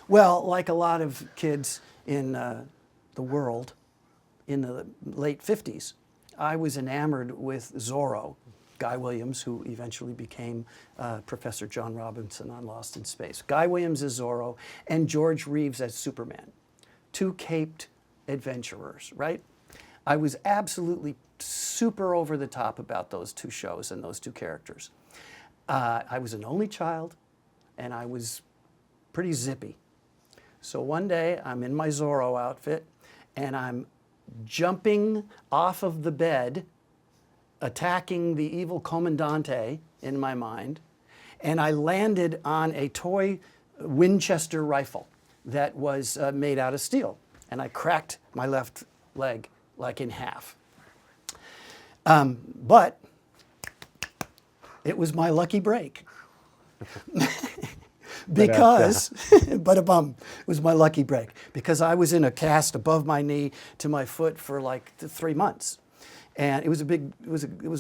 Well, like a lot of kids in the world in the late 50s, I was enamored with Zorro, Guy Williams, who eventually became Professor John Robinson on Lost in Space. Guy Williams as Zorro and George Reeves as Superman. Two caped adventurers, right? I was absolutely super over the top about those two shows and those two characters. I was an only child, and I was pretty zippy. So one day, I'm in my Zorro outfit, and I'm jumping off of the bed, attacking the evil Commandante in my mind, and I landed on a toy Winchester rifle that was made out of steel, and I cracked my left leg like in half. But it was my lucky break. Because, it was my lucky break, because I was in a cast above my knee to my foot for like 3 months. And it was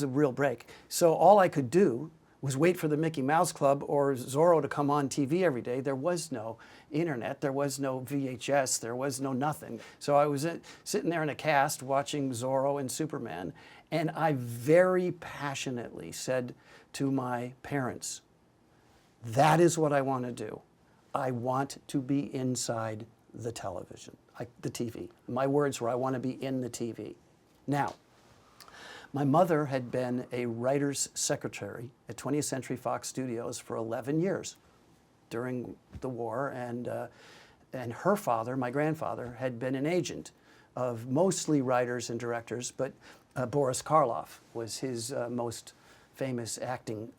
a real break. So all I could do was wait for the Mickey Mouse Club or Zorro to come on TV every day. There was no internet, there was no VHS, there was no nothing. So I was sitting there in a cast watching Zorro and Superman, and I very passionately said to my parents, that is what I want to do. I want to be inside the television, the TV. My words were, I want to be in the TV. Now, my mother had been a writer's secretary at 20th Century Fox Studios for 11 years during the war, and her father, my grandfather, had been an agent of mostly writers and directors, but Boris Karloff was his most famous acting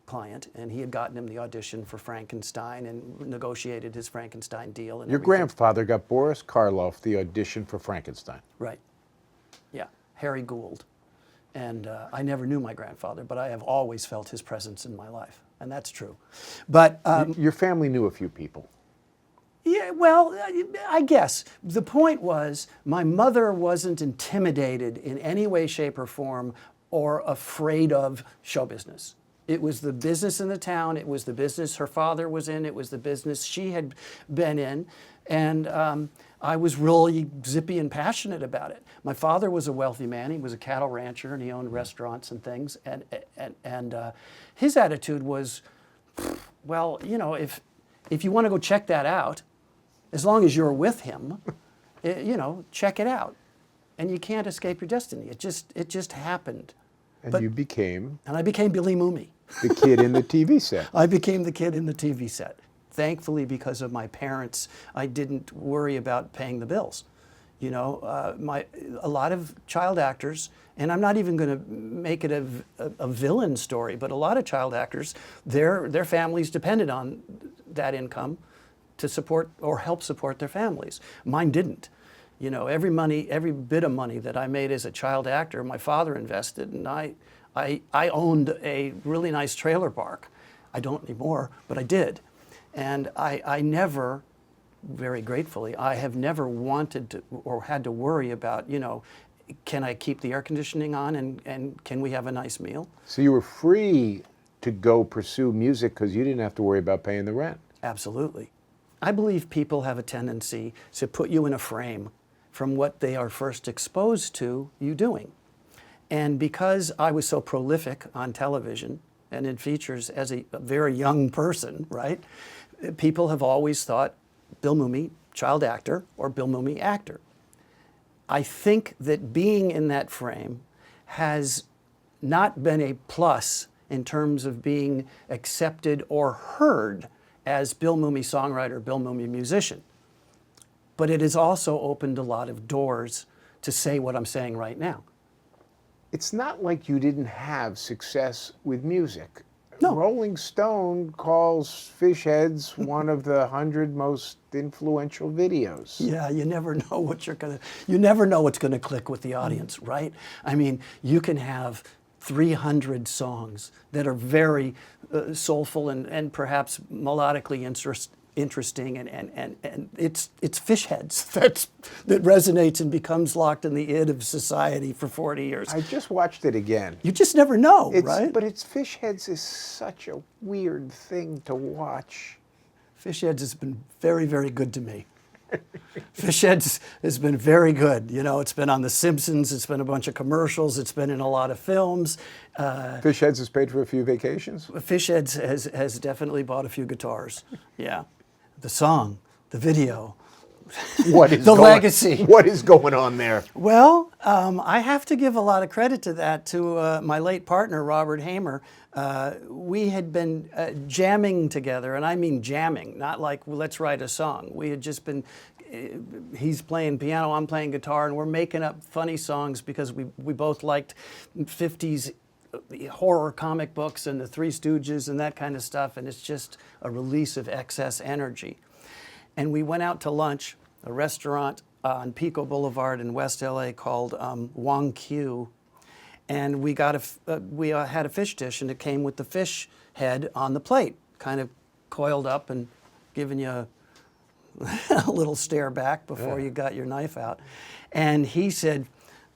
client, and he had gotten him the audition for Frankenstein and negotiated his Frankenstein deal. And your grandfather got Boris Karloff the audition for Frankenstein. Right. Yeah, Harry Gould. And I never knew my grandfather, but I have always felt his presence in my life, and that's true. But your family knew a few people. Yeah, well, I guess. The point was, my mother wasn't intimidated in any way, shape, or form, or afraid of show business. It was the business in the town, it was the business her father was in, it was the business she had been in, and I was really zippy and passionate about it. My father was a wealthy man, he was a cattle rancher, and he owned restaurants and things, and his attitude was, well, you know, if you want to go check that out, as long as you're with him, you know, check it out. And you can't escape your destiny. It just happened. And you became? And I became Billy Mumy. The kid in the TV set. I became the kid in the TV set. Thankfully, because of my parents, I didn't worry about paying the bills. You know, a lot of child actors, and I'm not even going to make it a villain story, but a lot of child actors, their families depended on that income to support or help support their families. Mine didn't. You know, every bit of money that I made as a child actor, my father invested, and I owned a really nice trailer park. I don't anymore, but I did. And I never, very gratefully, I have never wanted to or had to worry about, you know, can I keep the air conditioning on and can we have a nice meal? So you were free to go pursue music because you didn't have to worry about paying the rent. Absolutely. I believe people have a tendency to put you in a frame from what they are first exposed to you doing. And because I was so prolific on television and in features as a very young person, right, people have always thought Bill Mumy, child actor, or Bill Mumy, actor. I think that being in that frame has not been a plus in terms of being accepted or heard as Bill Mumy songwriter, Bill Mumy musician. But it has also opened a lot of doors to say what I'm saying right now. It's not like you didn't have success with music. No. Rolling Stone calls Fish Heads one of the 100 most influential videos. Yeah, you never know you never know what's gonna click with the audience, right? I mean, you can have 300 songs that are very soulful and perhaps melodically interesting, and it's Fish Heads that resonates and becomes locked in the id of society for 40 years. I just watched it again. You just never know, right? But Fish Heads is such a weird thing to watch. Fish Heads has been very, very good to me. Fish Heads has been very good. You know, it's been on The Simpsons, it's been a bunch of commercials, it's been in a lot of films. Fish Heads has paid for a few vacations? Fish Heads has definitely bought a few guitars. Yeah. The song, the video, What is the legacy. What is going on there? Well, I have to give a lot of credit to that to my late partner, Robert Hamer. We had been jamming together, and I mean jamming, not like, well, let's write a song. We had just been, he's playing piano, I'm playing guitar, and we're making up funny songs because we both liked 50s horror comic books and the Three Stooges and that kind of stuff, and it's just a release of excess energy. And we went out to lunch, a restaurant on Pico Boulevard in West LA called Wong Q, and we got had a fish dish, and it came with the fish head on the plate, kind of coiled up and giving you a little stare back before you got your knife out. And he said,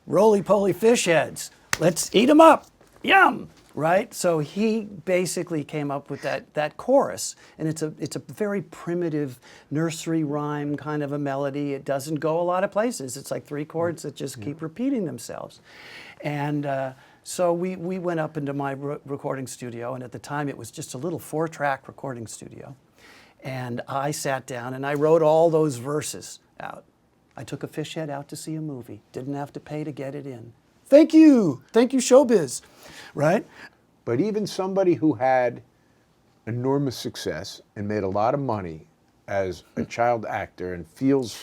"Roly-poly fish heads, let's eat them up, yum!" Right? So he basically came up with that chorus, and it's a very primitive nursery rhyme kind of a melody. It doesn't go a lot of places. It's like 3 chords that just keep repeating themselves. And so we went up into my recording studio, and at the time it was just a little 4-track recording studio. And I sat down and I wrote all those verses out. I took a fish head out to see a movie. Didn't have to pay to get it in. Thank you, showbiz, right? But even somebody who had enormous success and made a lot of money as a child actor and feels,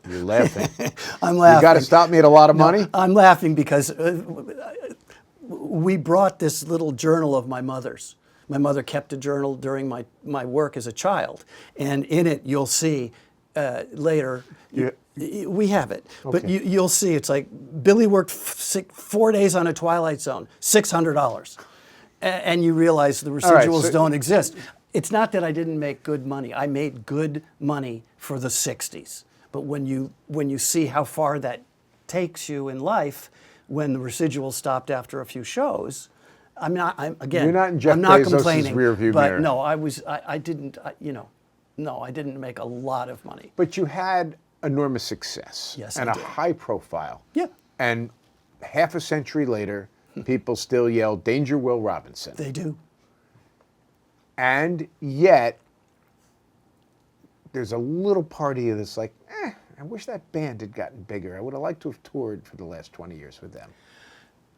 you're laughing. I'm laughing. You got to stop me at a lot of money? I'm laughing because we brought this little journal of my mother's. My mother kept a journal during my work as a child, and in it you'll see later. Yeah. We have it, but Okay. you'll see it's like Billy worked 4 days on a Twilight Zone, $600, and you realize the residuals don't exist. It's not that I didn't make good money. I made good money for the 60s, but when you see how far that takes you in life, when the residuals stopped after a few shows, I'm not in Jeff I'm not Bezos's complaining, rearview but mirror. no, I didn't make a lot of money. But you had enormous success. Yes, and I a did. high profile. Yeah. And half a century later, people still yell, "Danger, Will Robinson." They do. And yet, there's a little part of you that's like, I wish that band had gotten bigger. I would have liked to have toured for the last 20 years with them.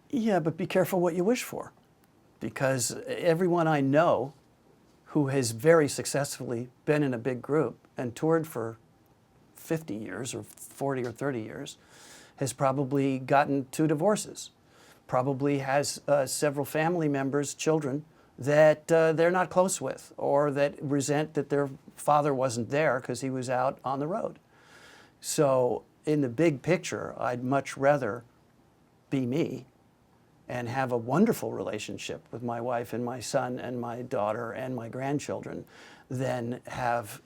Yeah, but be careful what you wish for, because everyone I know who has very successfully been in a big group and toured for 50 years or 40 or 30 years has probably gotten 2 divorces, probably has several family members, children, that they're not close with, or that resent that their father wasn't there because he was out on the road. So in the big picture, I'd much rather be me and have a wonderful relationship with my wife and my son and my daughter and my grandchildren than have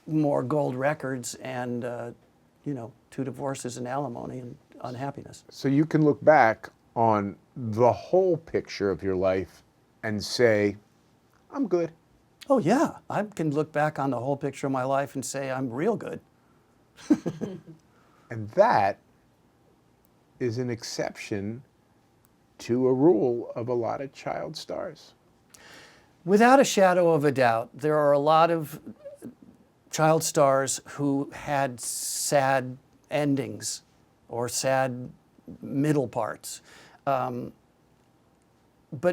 more gold records and 2 divorces and alimony and unhappiness. So you can look back on the whole picture of your life and say, I'm good. Oh yeah, I can look back on the whole picture of my life and say I'm real good. And that is an exception to a rule of a lot of child stars. Without a shadow of a doubt, there are a lot of child stars who had sad endings or sad middle parts. But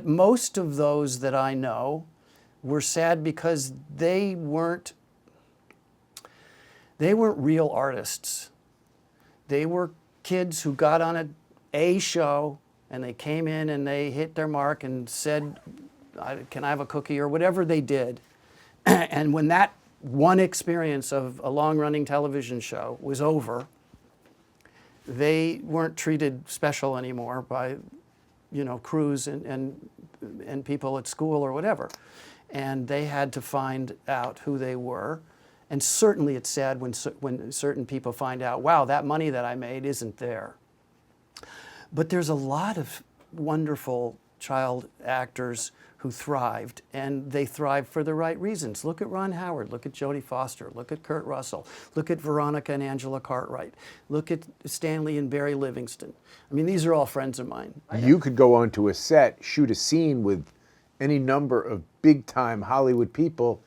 most of those that I know were sad because they weren't real artists. They were kids who got on a show and they came in and they hit their mark and said, "Can I have a cookie?" or whatever they did. And when that one experience of a long-running television show was over, they weren't treated special anymore by, crews and people at school or whatever. And they had to find out who they were. And certainly it's sad when certain people find out, wow, that money that I made isn't there. But there's a lot of wonderful child actors who thrived, and they thrived for the right reasons. Look at Ron Howard, look at Jodie Foster, look at Kurt Russell, look at Veronica and Angela Cartwright, look at Stanley and Barry Livingston. I mean, these are all friends of mine. You could go onto a set, shoot a scene with any number of big-time Hollywood people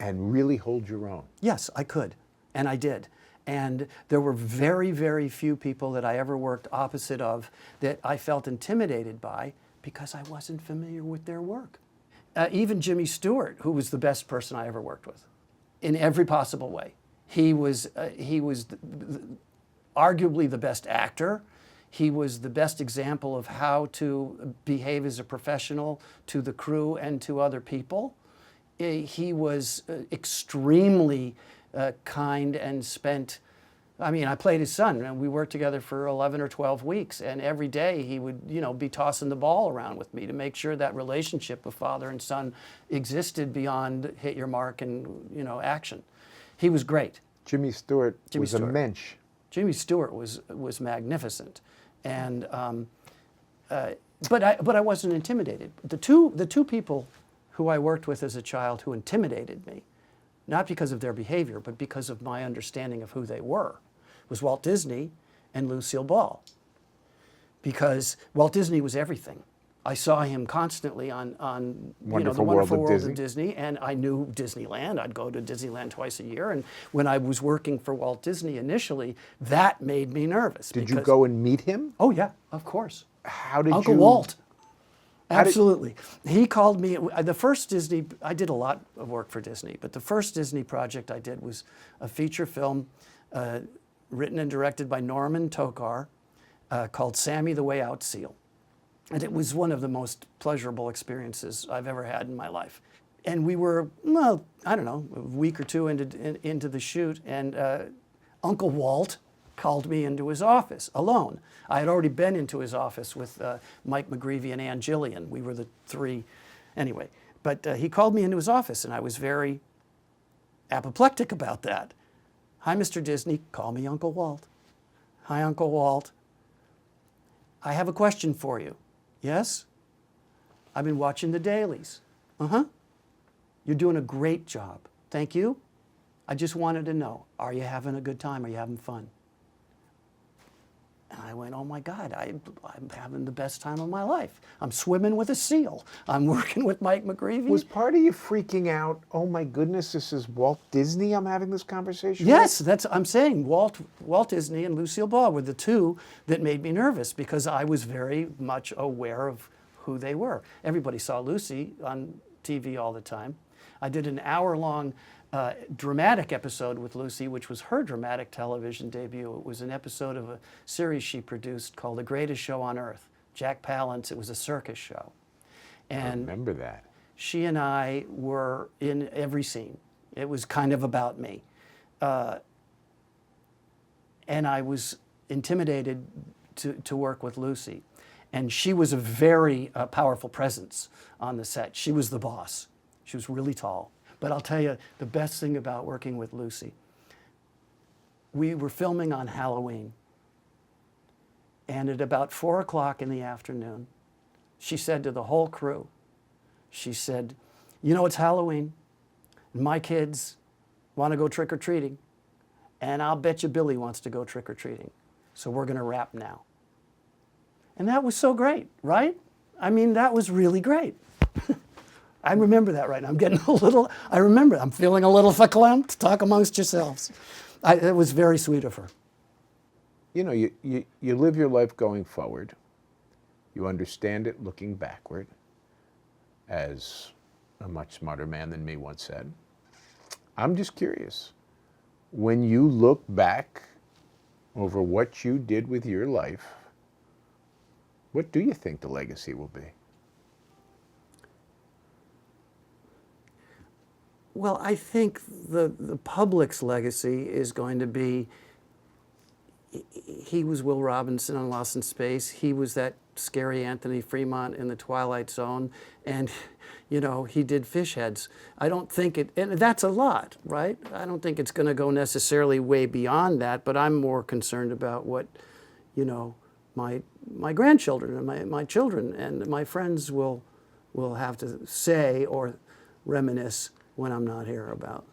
and really hold your own. Yes, I could, and I did. And there were very, very few people that I ever worked opposite of that I felt intimidated by because I wasn't familiar with their work. Even Jimmy Stewart, who was the best person I ever worked with, in every possible way. He was arguably the best actor. He was the best example of how to behave as a professional to the crew and to other people. He was extremely kind and spent. I mean, I played his son, and we worked together for 11 or 12 weeks, and every day he would, be tossing the ball around with me to make sure that relationship of father and son existed beyond hit your mark and, action. He was great. Jimmy Stewart was Stewart. a mensch. Jimmy Stewart was magnificent, and but I wasn't intimidated. The two people who I worked with as a child who intimidated me, not because of their behavior, but because of my understanding of who they were, was Walt Disney and Lucille Ball. Because Walt Disney was everything. I saw him constantly on the Wonderful World of Disney, and I knew Disneyland. I'd go to Disneyland twice a year, and when I was working for Walt Disney initially, that made me nervous. Did you go and meet him? Oh yeah, of course. How did Uncle you? Walt. Absolutely. He called me, the first Disney, I did a lot of work for Disney, but the first Disney project I did was a feature film written and directed by Norman Tokar called Sammy the Way Out Seal. And it was one of the most pleasurable experiences I've ever had in my life. And we were, well, I don't know, a week or two into the shoot, and Uncle Walt called me into his office alone. I had already been into his office with Mike McGreevy and Ann Gillian. We were the three, anyway. But he called me into his office, and I was very apoplectic about that. Hi, Mr. Disney, call me Uncle Walt. Hi, Uncle Walt. I have a question for you. Yes? I've been watching the dailies. Uh-huh. You're doing a great job. Thank you. I just wanted to know, are you having a good time? Are you having fun? And I went, oh my God, I'm having the best time of my life. I'm swimming with a seal. I'm working with Mike McGreevy. Was part of you freaking out? Oh my goodness, this is Walt Disney I'm having this conversation Yes, with? I'm saying Walt Disney and Lucille Ball were the two that made me nervous because I was very much aware of who they were. Everybody saw Lucy on TV all the time. I did an hour-long dramatic episode with Lucy, which was her dramatic television debut. It was an episode of a series she produced called The Greatest Show on Earth. Jack Palance, it was a circus show. And I remember that. She and I were in every scene. It was kind of about me. And I was intimidated to work with Lucy. And she was a very powerful presence on the set. She was the boss. She was really tall. But I'll tell you, the best thing about working with Lucy, we were filming on Halloween. And at about 4 o'clock in the afternoon, she said to the whole crew, she said, it's Halloween. My kids want to go trick-or-treating. And I'll bet you Billy wants to go trick-or-treating. So we're going to wrap now. And that was so great, right? I mean, that was really great. I remember that right now. I'm feeling a little verklempt. Talk amongst yourselves. It was very sweet of her. You live your life going forward. You understand it looking backward, as a much smarter man than me once said. I'm just curious. When you look back over what you did with your life, what do you think the legacy will be? Well, I think the public's legacy is going to be, he was Will Robinson on Lost in Space. He was that scary Anthony Fremont in the Twilight Zone. And, he did Fish Heads. I don't think and that's a lot, right? I don't think it's going to go necessarily way beyond that, but I'm more concerned about what, my grandchildren and my children and my friends will will have to say or reminisce when I'm not here about.